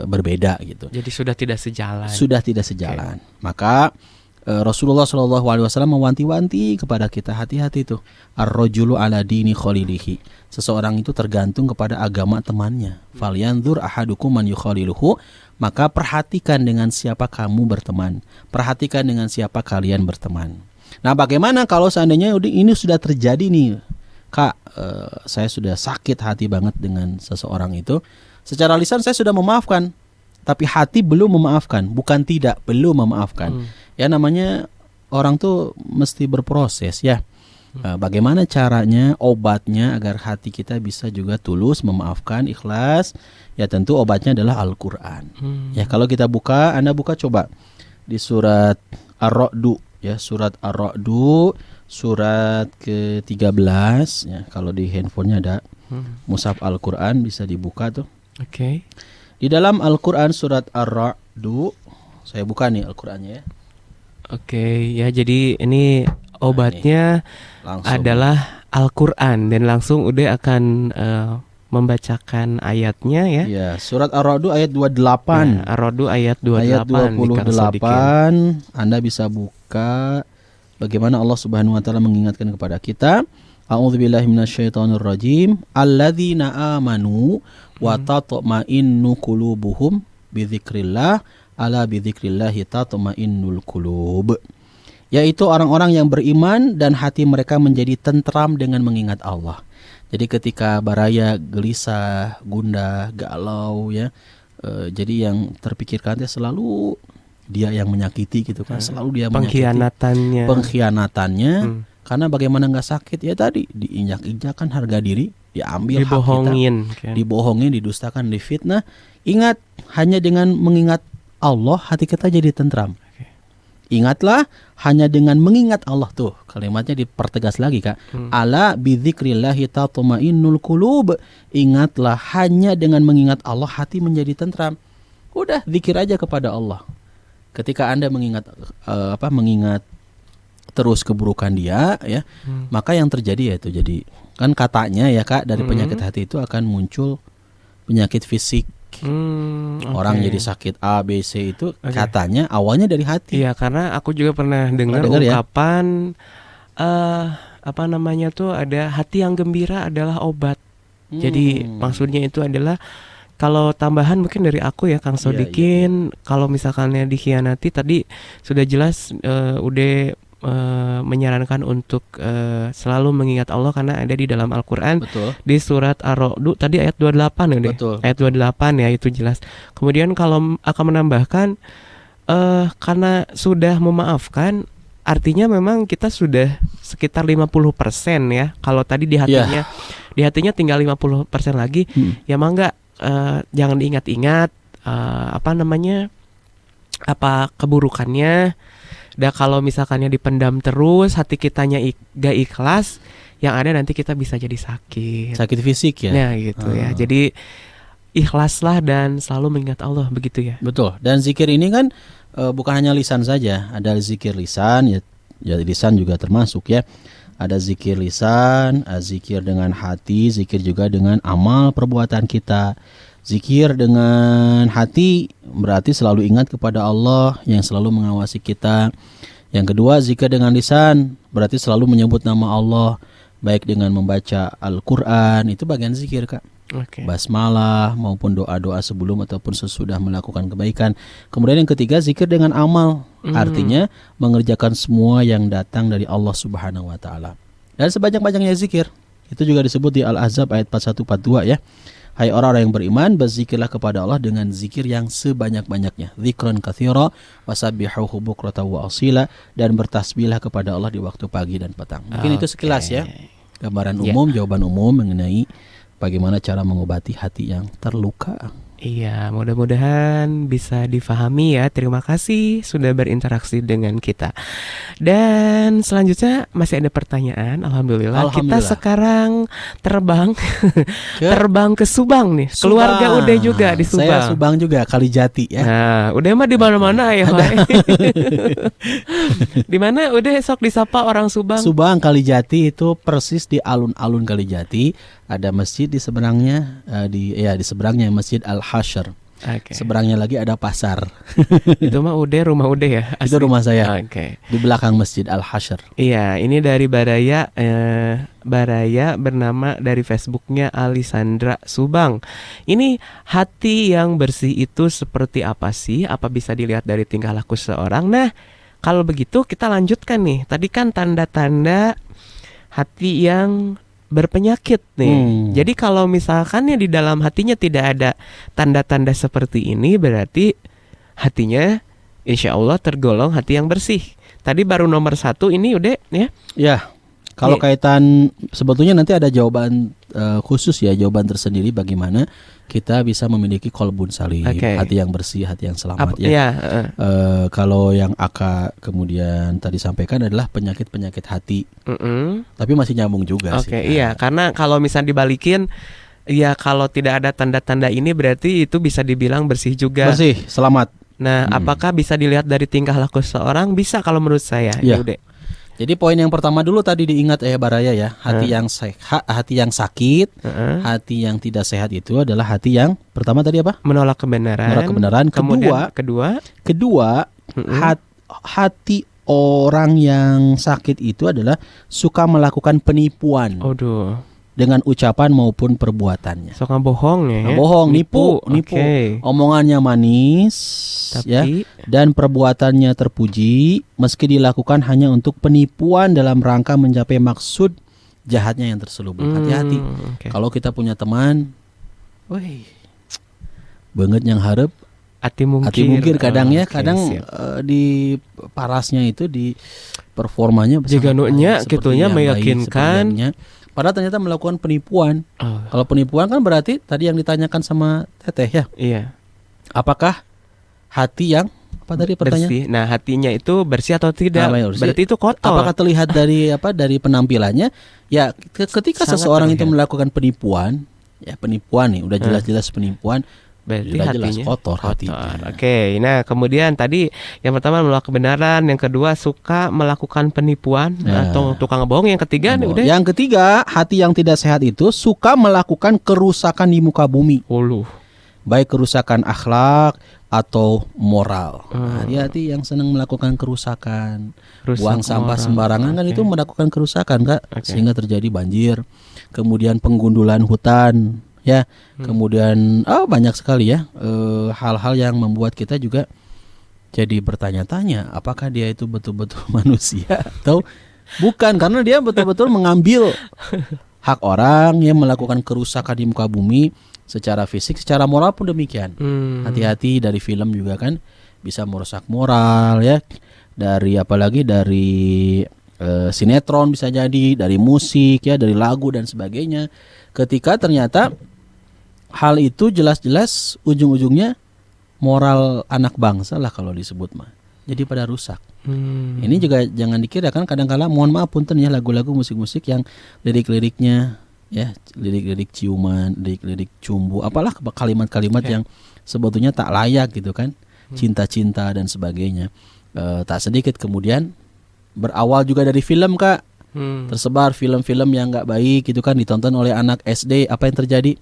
berbeda gitu. Jadi sudah tidak sejalan. Sudah tidak sejalan. Maka Rasulullah SAW mewanti-wanti kepada kita, hati-hati tuh. Ar-rajulu ala dini khalilihi. Seseorang itu tergantung kepada agama temannya. Falyanzur ahadukum man yukhaliluhu. Maka perhatikan dengan siapa kamu berteman. Perhatikan dengan siapa kalian berteman. Nah, bagaimana kalau seandainya ini sudah terjadi nih, Kak, saya sudah sakit hati banget dengan seseorang itu. Secara lisan saya sudah memaafkan, tapi hati belum memaafkan. Bukan tidak, belum memaafkan. Ya namanya orang tuh mesti berproses ya. Bagaimana caranya, obatnya agar hati kita bisa juga tulus memaafkan, ikhlas? Ya tentu obatnya adalah Al-Quran. Ya kalau kita buka, Anda buka coba di surat Ar-Ra'du ya, surat Ar-Ra'du surat ke-13 ya. Kalau di handphonenya ada mushaf Al-Quran, bisa dibuka tuh. Oke. Di dalam Al-Quran surat Ar-Ra'du, saya buka nih Al-Qurannya ya. Oke, ya jadi ini obatnya Langsung. adalah Al-Quran dan langsung udah akan membacakan ayatnya ya. Ya, surat Ar-Ra'du ayat 28. Ya, Ar-Ra'du ayat 28. Ayat nih, Kang Sodikin. 28 Anda bisa buka bagaimana Allah Subhanahu wa taala mengingatkan kepada kita. A'udzubillahi minasyaitonirrajim. Alladzina amanu wa tatma'innu qulubuhum bidzikrillah. Ala bidzikrillahi tatma'innul qulub. Yaitu orang-orang yang beriman dan hati mereka menjadi tentram dengan mengingat Allah. Jadi ketika baraya, gelisah, gundah, galau ya, jadi yang terpikirkannya selalu dia yang menyakiti gitu kan, selalu dia menyakiti. Pengkhianatannya. Karena bagaimana nggak sakit ya tadi, diinjak-injakan harga diri, diambil dibohongin, hak kita, dibohongin, didustakan, difitnah. Ingat, hanya dengan mengingat Allah hati kita jadi tentram. Ingatlah, hanya dengan mengingat Allah tuh, kalimatnya dipertegas lagi Kak. Ala bidzikrillahi tatmainnul qulub. Ingatlah, hanya dengan mengingat Allah hati menjadi tentram. Udah, zikir aja kepada Allah. Ketika Anda mengingat mengingat terus keburukan dia ya, maka yang terjadi yaitu jadi kan katanya ya Kak, dari penyakit hati itu akan muncul penyakit fisik. Orang jadi sakit A, B, C itu katanya awalnya dari hati. Iya, karena aku juga pernah dengar ungkapan apa namanya tuh, ada hati yang gembira adalah obat. Jadi maksudnya itu adalah, kalau tambahan mungkin dari aku ya Kang Sodikin, kalau misalkannya dikhianati tadi sudah jelas udah menyarankan untuk selalu mengingat Allah karena ada di dalam Al-Quran. Betul. Di surat Ar-Ra'd tadi ayat 28 ya deh. Betul. Ayat 28 ya, itu jelas. Kemudian kalau akan menambahkan karena sudah memaafkan, artinya memang kita sudah sekitar 50% ya. Kalau tadi di hatinya di hatinya tinggal 50% lagi, ya mangga jangan diingat-ingat apa keburukannya. Dan kalau misalkannya dipendam terus, hati kitanya gak ikhlas, yang ada nanti kita bisa jadi sakit. Sakit fisik ya. Nah gitu ya. Jadi ikhlaslah dan selalu mengingat Allah, begitu ya. Betul. Dan zikir ini kan bukan hanya lisan saja. Ada zikir lisan, ya lisan juga termasuk ya. Ada zikir lisan, zikir dengan hati, zikir juga dengan amal perbuatan kita. Zikir dengan hati berarti selalu ingat kepada Allah yang selalu mengawasi kita. Yang kedua, zikir dengan lisan berarti selalu menyebut nama Allah, baik dengan membaca Al-Quran, itu bagian zikir Kak. Okay. Basmalah maupun doa-doa sebelum ataupun sesudah melakukan kebaikan. Kemudian yang ketiga, zikir dengan amal, artinya mengerjakan semua yang datang dari Allah Subhanahu wa taala. Dan sebanyak-banyaknya zikir. Itu juga disebut di Al-Ahzab ayat 41-42 ya. Hai orang-orang yang beriman, berzikirlah kepada Allah dengan zikir yang sebanyak-banyaknya. Dzikran katsira wasabbihuhu bukratan wa asila, dan bertasbihlah kepada Allah di waktu pagi dan petang. Mungkin itu sekilas ya. Gambaran umum, jawaban umum mengenai bagaimana cara mengobati hati yang terluka. Iya, mudah-mudahan bisa difahami ya. Terima kasih sudah berinteraksi dengan kita. Dan selanjutnya masih ada pertanyaan. Alhamdulillah. Kita sekarang terbang terbang ke Subang nih. Subang. Keluarga udah juga di Subang. Saya Subang juga, Kalijati ya. Nah, udah mah di mana-mana ya, Pak. Di mana udah sok disapa orang Subang? Subang Kalijati itu persis di alun-alun Kalijati. Ada masjid di seberangnya, di seberangnya Masjid Al-Hasyr. Okay. Seberangnya lagi ada pasar. Itu mah rumah udah ya? Asli. Itu rumah saya. Okay. Di belakang Masjid Al-Hasyr. Iya, ini dari Baraya bernama dari Facebooknya Alisandra Subang. Ini hati yang bersih itu seperti apa sih? Apa bisa dilihat dari tingkah laku seseorang? Nah, kalau begitu kita lanjutkan nih. Tadi kan tanda-tanda hati yang berpenyakit nih. Jadi kalau misalkan ya di dalam hatinya tidak ada tanda-tanda seperti ini, berarti hatinya insya Allah tergolong hati yang bersih. Tadi baru nomor 1 ini udah ya. Ya. Kalau kaitan sebetulnya nanti ada jawaban khusus ya, jawaban tersendiri bagaimana kita bisa memiliki qalbun salim, hati yang bersih, hati yang selamat ya. Kalau yang Aka kemudian tadi sampaikan adalah penyakit-penyakit hati. Tapi masih nyambung juga sih. Iya, karena kalau misalnya dibalikin, ya kalau tidak ada tanda-tanda ini berarti itu bisa dibilang bersih juga. Bersih, selamat. Nah, apakah bisa dilihat dari tingkah laku seseorang? Bisa kalau menurut saya. Ya. Jadi poin yang pertama dulu tadi diingat Baraya ya, hati yang sehat, hati yang sakit, hati yang tidak sehat itu adalah hati yang pertama tadi apa? Menolak kebenaran. Menolak kebenaran. Kedua, hati orang yang sakit itu adalah suka melakukan penipuan. Dengan ucapan maupun perbuatannya. Suka bohong ya. Bohong, nipu. Omongannya manis, tapi ya, dan perbuatannya terpuji, meski dilakukan hanya untuk penipuan dalam rangka mencapai maksud jahatnya yang terselubung. Hati-hati. Kalau kita punya teman, banget yang harap hati mungkir kadang ya, kadang di parasnya itu di performanya jaganunya gitunya meyakinkan. Padahal ternyata melakukan penipuan. Kalau penipuan kan berarti tadi yang ditanyakan sama Teteh ya. Iya. Apakah hati yang apa tadi pertanyaan? Bersih. Nah, hatinya itu bersih atau tidak? Berarti itu kotor. Apakah terlihat dari dari penampilannya? Ya, ketika sangat seseorang terlihat. Itu melakukan penipuan, ya penipuan nih, udah jelas-jelas penipuan. Berarti jelas hatinya kotor hatinya. Oke, nah kemudian tadi yang pertama menolak kebenaran, yang kedua suka melakukan penipuan atau tukang bohong, yang ketiga udah. Yang ketiga, hati yang tidak sehat itu suka melakukan kerusakan di muka bumi. Baik kerusakan akhlak atau moral. Hati-hati yang senang melakukan kerusakan. Buang sampah sembarangan kan itu melakukan kerusakan, Kak. Sehingga terjadi banjir. Kemudian penggundulan hutan. Ya, kemudian banyak sekali ya hal-hal yang membuat kita juga jadi bertanya-tanya apakah dia itu betul-betul manusia atau bukan, karena dia betul-betul mengambil hak orang yang melakukan kerusakan di muka bumi secara fisik, secara moral pun demikian. Hati-hati, dari film juga kan bisa merusak moral ya, dari apalagi dari sinetron bisa jadi, dari musik ya, dari lagu dan sebagainya. Ketika ternyata hal itu jelas-jelas ujung-ujungnya moral anak bangsa lah kalau disebut mah. Jadi pada rusak. Ini juga jangan dikira kan kadang-kala mohon maaf punten ya lagu-lagu musik-musik yang lirik-liriknya ya lirik-lirik ciuman, lirik-lirik cumbu, apalah kalimat-kalimat yang sebetulnya tak layak gitu kan. Cinta-cinta dan sebagainya. Tak sedikit kemudian berawal juga dari film Kak. Tersebar film-film yang nggak baik gitu kan ditonton oleh anak SD, apa yang terjadi?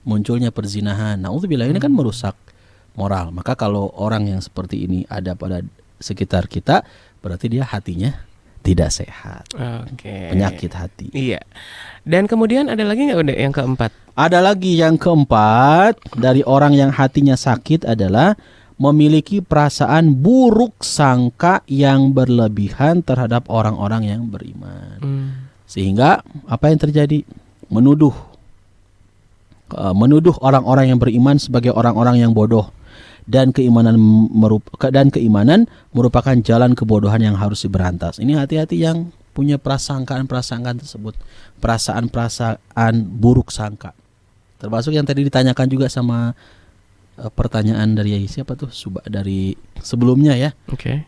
Munculnya perzinahan. Nauzubillah, ini kan merusak moral. Maka kalau orang yang seperti ini ada pada sekitar kita, berarti dia hatinya tidak sehat. Penyakit hati. Iya. Dan kemudian ada lagi nggak udah yang keempat? Ada lagi yang keempat dari orang yang hatinya sakit adalah memiliki perasaan buruk sangka yang berlebihan terhadap orang-orang yang beriman. Sehingga apa yang terjadi? Menuduh orang-orang yang beriman sebagai orang-orang yang bodoh. Dan keimanan merupakan jalan kebodohan yang harus diberantas. Ini hati-hati yang punya prasangkaan-prasangkaan tersebut, perasaan-perasaan buruk sangka. Termasuk yang tadi ditanyakan juga sama pertanyaan dari siapa tuh dari sebelumnya ya.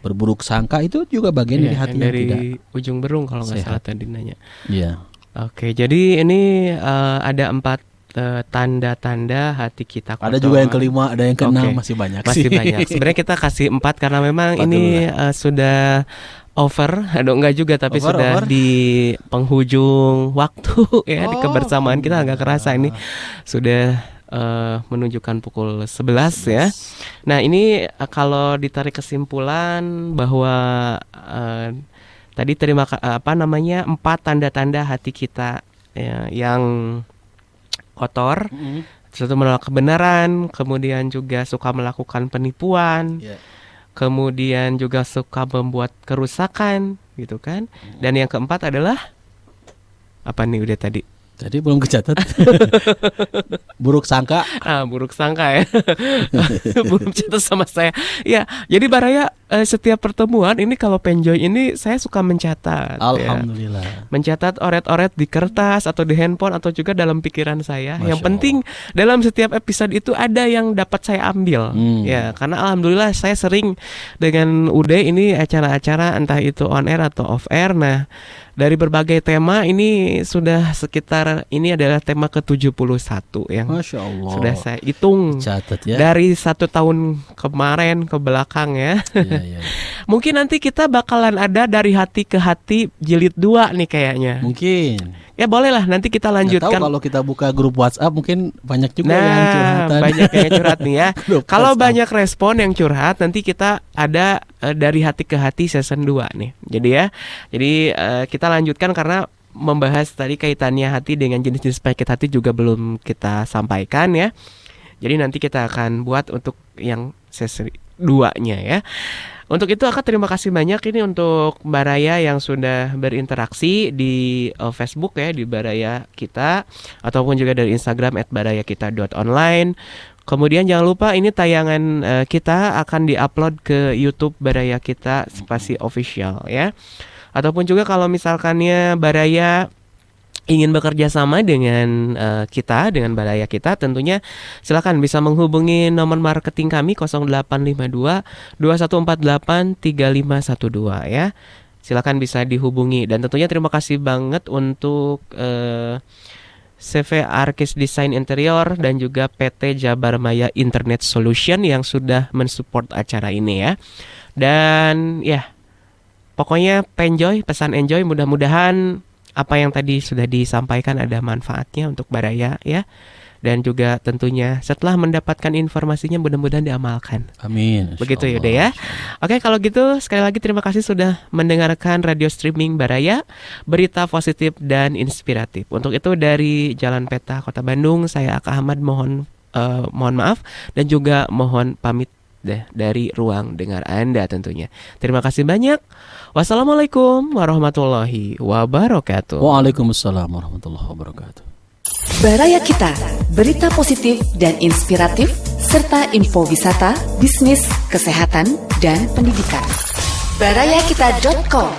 Berburuk sangka itu juga bagian dari hati yang tidak ujung berung kalau nggak salah tadi nanya. Iya. Jadi ini ada 4 tanda-tanda hati kita kotor. Ada juga yang kelima, ada yang keenam, masih banyak. Sebenarnya kita kasih 4 karena memang ini sudah over, enggak juga tapi sudah di penghujung waktu ya di kebersamaan kita nggak kerasa ini sudah menunjukkan pukul 11 ya. Nah ini kalau ditarik kesimpulan bahwa tadi 4 tanda-tanda hati kita ya, yang kotor, satu menolak kebenaran, kemudian juga suka melakukan penipuan, kemudian juga suka membuat kerusakan, gitu kan? Dan yang keempat adalah apa nih udah tadi? Tadi belum kecatat. Buruk sangka. Buruk sangka ya. Belum catat sama saya. Ya, jadi Baraya setiap pertemuan ini kalau Penjoy ini saya suka mencatat. Alhamdulillah. Ya. Mencatat oret-oret di kertas atau di handphone atau juga dalam pikiran saya. Masya yang penting Allah. Dalam setiap episode itu ada yang dapat saya ambil. Ya, karena alhamdulillah saya sering dengan Ude ini acara-acara entah itu on air atau off air. Nah, dari berbagai tema ini sudah sekitar ini adalah tema ke-71 yang Masya Allah. Sudah saya hitung catat ya. Dari 1 tahun kemarin ke belakang ya. Ya. Mungkin nanti kita bakalan ada dari hati ke hati jilid 2 nih kayaknya. Mungkin. Ya bolehlah nanti kita lanjutkan. Nggak tahu kalau kita buka grup WhatsApp mungkin banyak juga yang curhatan. Banyak yang curhat nih ya. Kalau banyak respon yang curhat nanti kita ada dari hati ke hati season 2 nih. Jadi kita lanjutkan karena membahas tadi kaitannya hati dengan jenis-jenis penyakit hati juga belum kita sampaikan ya. Jadi nanti kita akan buat untuk yang sesi 2-nya ya. Untuk itu Akak terima kasih banyak ini untuk Mbak Raya yang sudah berinteraksi di Facebook ya di Baraya Kita ataupun juga dari Instagram @barayakita.online. Kemudian jangan lupa ini tayangan kita akan diupload ke YouTube Baraya Kita spasi official ya. Ataupun juga kalau misalkannya Baraya ingin bekerja sama dengan kita, dengan Baraya Kita, tentunya silakan bisa menghubungi nomor marketing kami 0852 2148 3512 ya. Silakan bisa dihubungi dan tentunya terima kasih banget untuk CV Arkis Desain Interior dan juga PT Jabar Maya Internet Solution yang sudah mensupport acara ini ya. Dan ya pokoknya pesan enjoy, mudah-mudahan apa yang tadi sudah disampaikan ada manfaatnya untuk Baraya ya. Dan juga tentunya setelah mendapatkan informasinya mudah-mudahan diamalkan. Amin. Begitu ya deh ya. Oke kalau gitu sekali lagi terima kasih sudah mendengarkan radio streaming Baraya, berita positif dan inspiratif. Untuk itu dari Jalan Peta Kota Bandung saya Aka Ahmad mohon maaf dan juga mohon pamit dari ruang dengar Anda tentunya. Terima kasih banyak. Wassalamualaikum warahmatullahi wabarakatuh. Waalaikumsalam warahmatullahi wabarakatuh. Baraya Kita, berita positif dan inspiratif serta info wisata, bisnis, kesehatan, dan pendidikan. barayakita.com